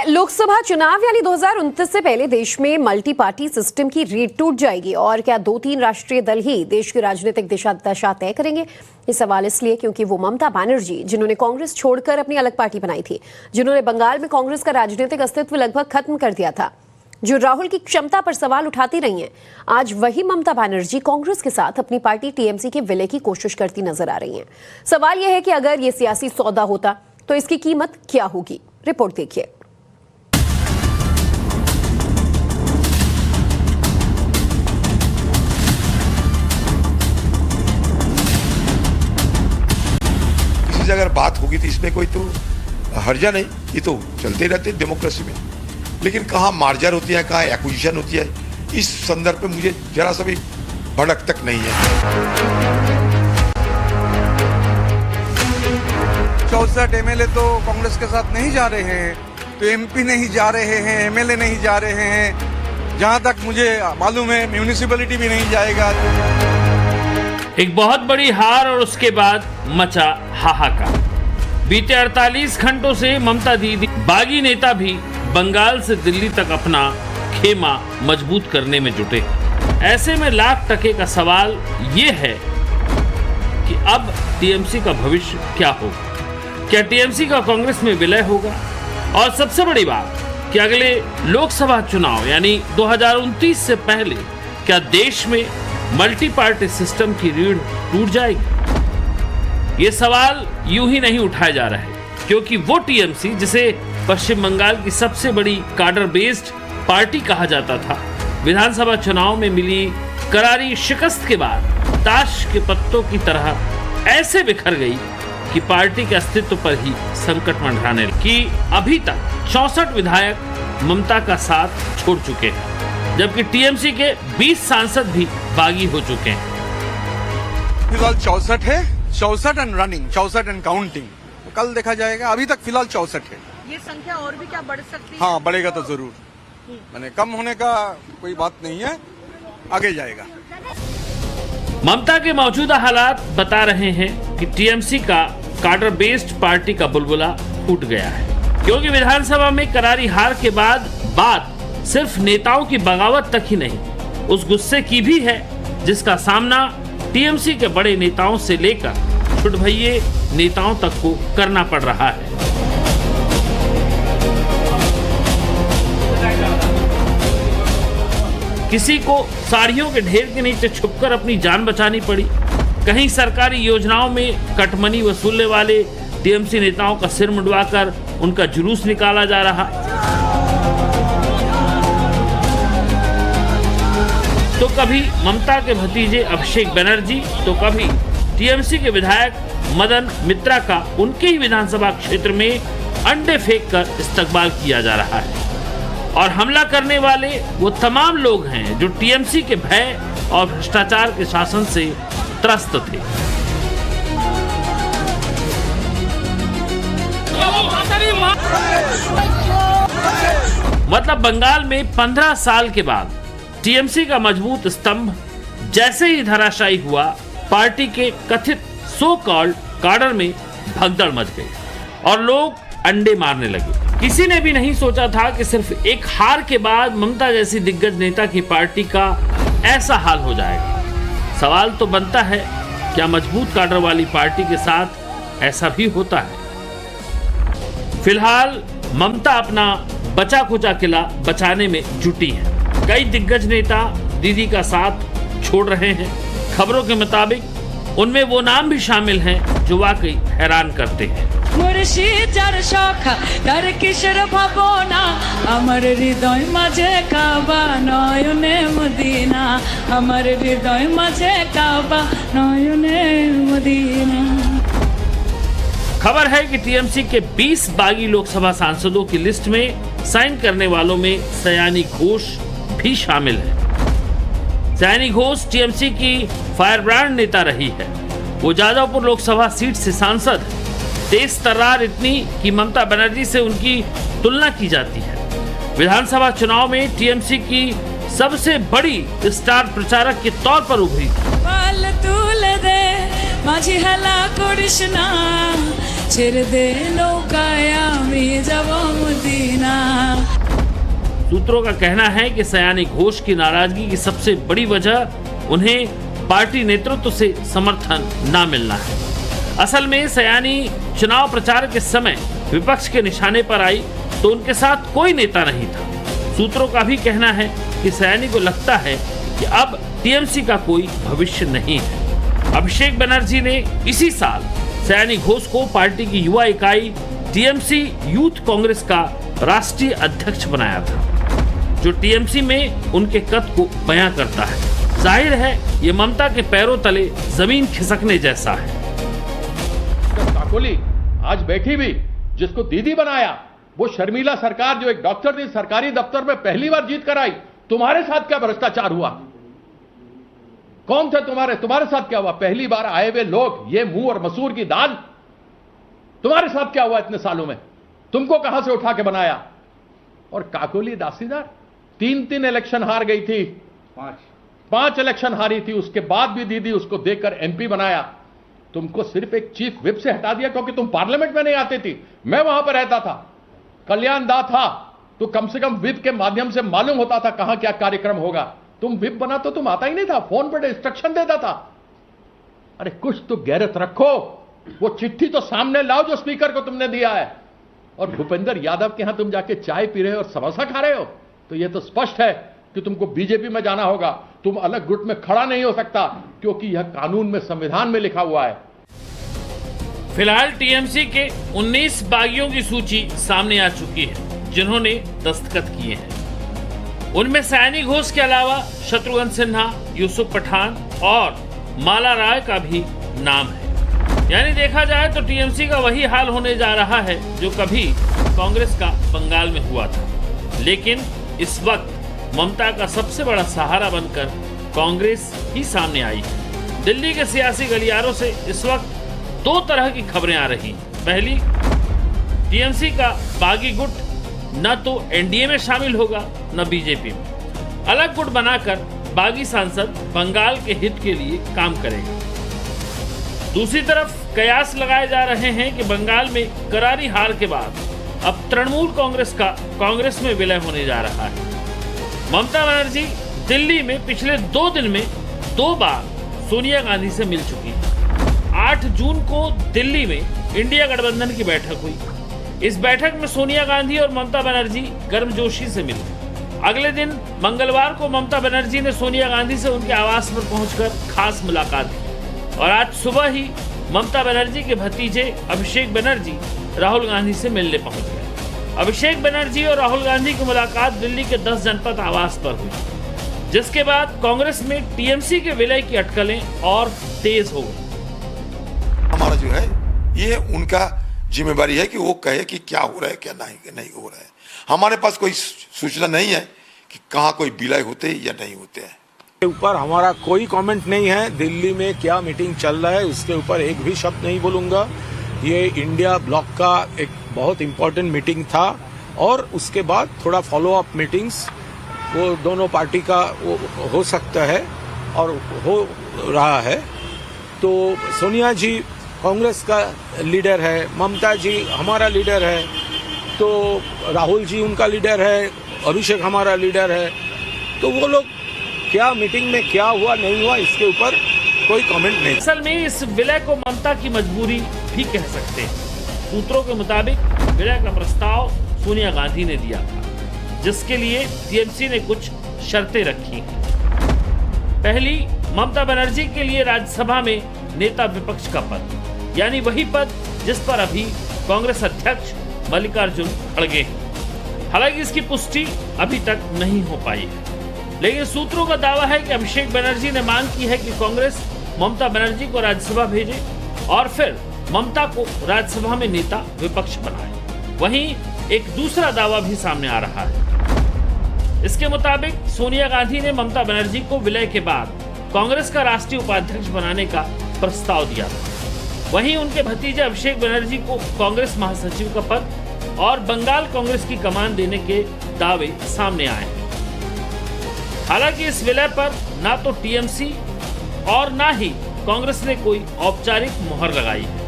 लोकसभा चुनाव यानी 2029 से पहले देश में मल्टी पार्टी सिस्टम की रीढ़ टूट जाएगी और क्या 2-3 राष्ट्रीय दल ही देश की राजनीतिक दशा तय करेंगे? ये सवाल इसलिए क्योंकि वो ममता बनर्जी, जिन्होंने कांग्रेस छोड़कर अपनी अलग पार्टी बनाई थी, जिन्होंने बंगाल में कांग्रेस का राजनीतिक अस्तित्व लगभग खत्म कर दिया था, जो राहुल की क्षमता पर सवाल उठाती रही हैं, आज वही ममता बनर्जी कांग्रेस के साथ अपनी पार्टी टीएमसी के विलय की कोशिश करती नजर आ रही हैं। सवाल यह है कि अगर ये सियासी सौदा होता तो इसकी कीमत क्या होगी? रिपोर्ट देखिए। अगर बात होगी तो इसमें कोई तो हर्जा नहीं, ये तो चलते रहते डेमोक्रेसी में। लेकिन कहाँ मार्जर होती है, कहाँ एक्विजिशन होती है, इस संदर्भ में मुझे जरा सा भी भड़क तक नहीं है। 64 एमएलए तो कांग्रेस के साथ नहीं जा रहे हैं, तो एमपी नहीं जा रहे हैं, एमएलए नहीं जा रहे हैं, जहां तक मुझे मालूम है म्यूनिसिपैलिटी भी नहीं जाएगा। एक बहुत बड़ी हार और उसके बाद मचा हाहाकार। बीते 48 घंटों से ममता दीदी बागी नेता भी बंगाल से दिल्ली तक अपना खेमा मजबूत करने में जुटे। ऐसे में लाख टके का सवाल ये है कि अब टीएमसी का भविष्य क्या होगा? क्या टीएमसी का कांग्रेस में विलय होगा? और सबसे बड़ी बात कि अगले लोकसभा चुनाव यानी 2029 से पहले क्या देश में मल्टी पार्टी सिस्टम की रीढ़ टूट जाएगी? ये सवाल यूं ही नहीं उठाए जा रहे, क्योंकि वो टीएमसी जिसे पश्चिम बंगाल की सबसे बड़ी काडर बेस्ड पार्टी कहा जाता था, विधानसभा चुनाव में मिली करारी शिकस्त के बाद ताश के पत्तों की तरह ऐसे बिखर गई कि पार्टी के अस्तित्व पर ही संकट मंडराने लगी। अभी तक 64 विधायक ममता का साथ छोड़ चुके हैं, जबकि टीएमसी के 20 सांसद भी बागी हो चुके हैं। फिलहाल 64 है, 64 एंड रनिंग, 64 एंड काउंटिंग। तो कल देखा जाएगा, अभी तक फिलहाल 64 है। ये संख्या और भी क्या बढ़ सकती है? हाँ, बढ़ेगा तो जरूर, मैंने कम होने का कोई बात नहीं है, आगे जाएगा। ममता के मौजूदा हालात बता रहे हैं कि टीएमसी का काडर बेस्ड पार्टी का बुलबुला फूट गया है, क्योंकि विधानसभा में करारी हार के बाद बात सिर्फ नेताओं की बगावत तक ही नहीं, उस गुस्से की भी है जिसका सामना टीएमसी के बड़े नेताओं से लेकर छुटभइये नेताओं तक को करना पड़ रहा है। किसी को साड़ियों के ढेर के नीचे छुपकर अपनी जान बचानी पड़ी, कहीं सरकारी योजनाओं में कटमनी वसूलने वाले टीएमसी नेताओं का सिर मुंडवाकर उनका जुलूस निकाला जा रहा। तो कभी ममता के भतीजे अभिषेक बनर्जी, तो कभी टीएमसी के विधायक मदन मित्रा का उनके ही विधानसभा क्षेत्र में अंडे फेंक कर इस्तकबाल किया जा रहा है। और हमला करने वाले वो तमाम लोग हैं जो टीएमसी के भय और भ्रष्टाचार के शासन से त्रस्त थे। मतलब बंगाल में 15 साल के बाद टीएमसी का मजबूत स्तंभ जैसे ही धराशायी हुआ, पार्टी के कथित सो कॉल्ड काडर में भगदड़ मच गई और लोग अंडे मारने लगे। किसी ने भी नहीं सोचा था कि सिर्फ एक हार के बाद ममता जैसी दिग्गज नेता की पार्टी का ऐसा हाल हो जाएगा। सवाल तो बनता है, क्या मजबूत काडर वाली पार्टी के साथ ऐसा भी होता है? फिलहाल ममता अपना बचा खुचा किला बचाने में जुटी है। कई दिग्गज नेता दीदी का साथ छोड़ रहे हैं। खबरों के मुताबिक उनमें वो नाम भी शामिल हैं जो वाकई हैरान करते हैं। मुर्शिदार शाखा तार किशोर भावना আমার হৃদয় মাঝে কাবা নয়নে মদিনা আমার হৃদয় মাঝে কাবা নয়নে মদিনা। खबर है कि टीएमसी के 20 बागी लोकसभा सांसदों की लिस्ट में साइन करने वालों में सयानी घोष भी शामिल है। सयानी घोष टीएमसी की फायरब्रांड नेता रही है। वो जादवपुर लोकसभा सीट से सांसद, तेज तर्रार इतनी कि ममता बनर्जी से उनकी तुलना की जाती है। विधानसभा चुनाव में टीएमसी की सबसे बड़ी स्टार प्रचारक के तौर पर उभरी। माझी हला करिस ना ছেড়ে দে নৌকায় আমি যাব মদিনা। सूत्रों का कहना है कि सयानी घोष की नाराजगी की सबसे बड़ी वजह उन्हें पार्टी नेतृत्व से समर्थन न मिलना है। असल में सयानी चुनाव प्रचार के समय विपक्ष के निशाने पर आई तो उनके साथ कोई नेता नहीं था। सूत्रों का भी कहना है कि सयानी को लगता है कि अब टीएमसी का कोई भविष्य नहीं है। अभिषेक बनर्जी ने इसी साल सयानी घोष को पार्टी की युवा इकाई टीएमसी यूथ कांग्रेस का राष्ट्रीय अध्यक्ष बनाया था, जो टीएमसी में उनके कद को बयां करता है। जाहिर है ये ममता के पैरों तले जमीन खिसकने जैसा है। काकोली आज बैठी भी, जिसको दीदी बनाया, वो शर्मिला सरकार जो एक डॉक्टर थी, सरकारी दफ्तर में पहली बार जीत कर आई। तुम्हारे साथ क्या भ्रष्टाचार हुआ? कौन थे तुम्हारे साथ क्या हुआ? पहली बार आए हुए लोग, ये मुंह और मसूर की दाल, तुम्हारे साथ क्या हुआ इतने सालों में? तुमको कहां से उठा के बनाया? और काकोली दासीदार 3 इलेक्शन हार गई थी, 5 इलेक्शन हारी थी, उसके बाद भी दीदी उसको देकर एमपी बनाया। तुमको सिर्फ एक चीफ विप से हटा दिया क्योंकि तुम पार्लियामेंट में नहीं आती थी। मैं वहां पर रहता था, कल्याण दा था, तो कम से कम विप के माध्यम से मालूम होता था कहां क्या कार्यक्रम होगा। तुम विप बना तो तुम आता ही नहीं था, फोन पर इंस्ट्रक्शन देता था। अरे कुछ तो गैरत रखो, वो चिट्ठी तो सामने लाओ जो स्पीकर को तुमने दिया है। और भूपेंद्र यादव के यहां तुम जाके चाय पी रहे हो और समोसा खा रहे हो, तो यह तो स्पष्ट है कि तुमको बीजेपी में जाना होगा। तुम अलग गुट में खड़ा नहीं हो सकता क्योंकि यह कानून में, संविधान में लिखा हुआ है। फिलहाल टीएमसी के 19 बागियों की सूची सामने आ चुकी है जिन्होंने दस्तखत किए हैं। उनमें सयानी घोष के अलावा शत्रुघ्न सिन्हा, यूसुफ पठान और माला राय का भी नाम है। यानी देखा जाए तो टीएमसी का वही हाल होने जा रहा है जो कभी कांग्रेस का बंगाल में हुआ था। लेकिन इस वक्त ममता का सबसे बड़ा सहारा बनकर कांग्रेस ही सामने आई है। दिल्ली के सियासी गलियारों से इस वक्त 2 तरह की खबरें आ रही हैं। पहली, टीएमसी का बागी गुट न तो एनडीए में शामिल होगा न बीजेपी में। अलग गुट बनाकर बागी सांसद बंगाल के हित के लिए काम करेगा। दूसरी तरफ कयास लगाए जा रहे हैं कि बंगाल में करारी हार के बाद अब तृणमूल कांग्रेस का कांग्रेस में विलय होने जा रहा है। ममता बनर्जी दिल्ली में पिछले 2 दिन में 2 बार सोनिया गांधी से मिल चुकी है। 8 जून को दिल्ली में इंडिया गठबंधन की बैठक हुई। इस बैठक में सोनिया गांधी और ममता बनर्जी गर्मजोशी से मिले। अगले दिन मंगलवार को ममता बनर्जी ने सोनिया गांधी से उनके आवास पर पहुंचकर खास मुलाकात की और आज सुबह ही ममता बनर्जी के भतीजे अभिषेक बनर्जी राहुल गांधी से मिलने पहुंच गए। अभिषेक बनर्जी और राहुल गांधी की मुलाकात दिल्ली के 10 जनपद आवास पर हुई, जिसके बाद कांग्रेस में टीएमसी के विलय की अटकलें और तेज हो गई। हमारा जो है ये उनका जिम्मेवारी है कि वो कहे कि क्या हो रहा है, क्या नहीं हो रहा है। हमारे पास कोई सूचना नहीं है कि कहाँ कोई विलय होते हैं या नहीं होते हैं। ऊपर हमारा कोई कमेंट नहीं है। दिल्ली में क्या मीटिंग चल रहा है उसके ऊपर एक भी शब्द नहीं बोलूँगा। ये इंडिया ब्लॉक का एक बहुत इम्पोर्टेंट मीटिंग था और उसके बाद थोड़ा फॉलो अप मीटिंग्स वो दोनों पार्टी का हो सकता है और हो रहा है। तो सोनिया जी कांग्रेस का लीडर है, ममता जी हमारा लीडर है, तो राहुल जी उनका लीडर है, अभिषेक हमारा लीडर है। तो वो लोग क्या मीटिंग में क्या हुआ नहीं हुआ इसके ऊपर कोई कमेंट नहीं। असल में इस विलय को ममता की मजबूरी भी कह सकते हैं। सूत्रों के मुताबिक विलय का प्रस्ताव सोनिया गांधी ने दिया था, जिसके लिए टीएमसी ने कुछ शर्तें रखी हैं। पहली, ममता बनर्जी के लिए राज्यसभा में नेता विपक्ष का पद, यानी वही पद जिस पर अभी कांग्रेस अध्यक्ष मल्लिकार्जुन खड़गे हैं। हालांकि इसकी पुष्टि अभी तक नहीं हो पाई है, लेकिन सूत्रों का दावा है कि अभिषेक बनर्जी ने मांग की है कि कांग्रेस ममता बनर्जी को राज्यसभा भेजे और फिर ममता को राज्यसभा में नेता विपक्ष बनाए। वहीं एक दूसरा दावा भी सामने आ रहा है। इसके मुताबिक सोनिया गांधी ने ममता बनर्जी को विलय के बाद कांग्रेस का राष्ट्रीय उपाध्यक्ष बनाने का प्रस्ताव दिया था। वहीं उनके भतीजे अभिषेक बनर्जी को कांग्रेस महासचिव का पद और बंगाल कांग्रेस की कमान देने के दावे सामने आए हैं। हालांकि इस विलय पर ना तो टीएमसी और ना ही कांग्रेस ने कोई औपचारिक मुहर लगाई है।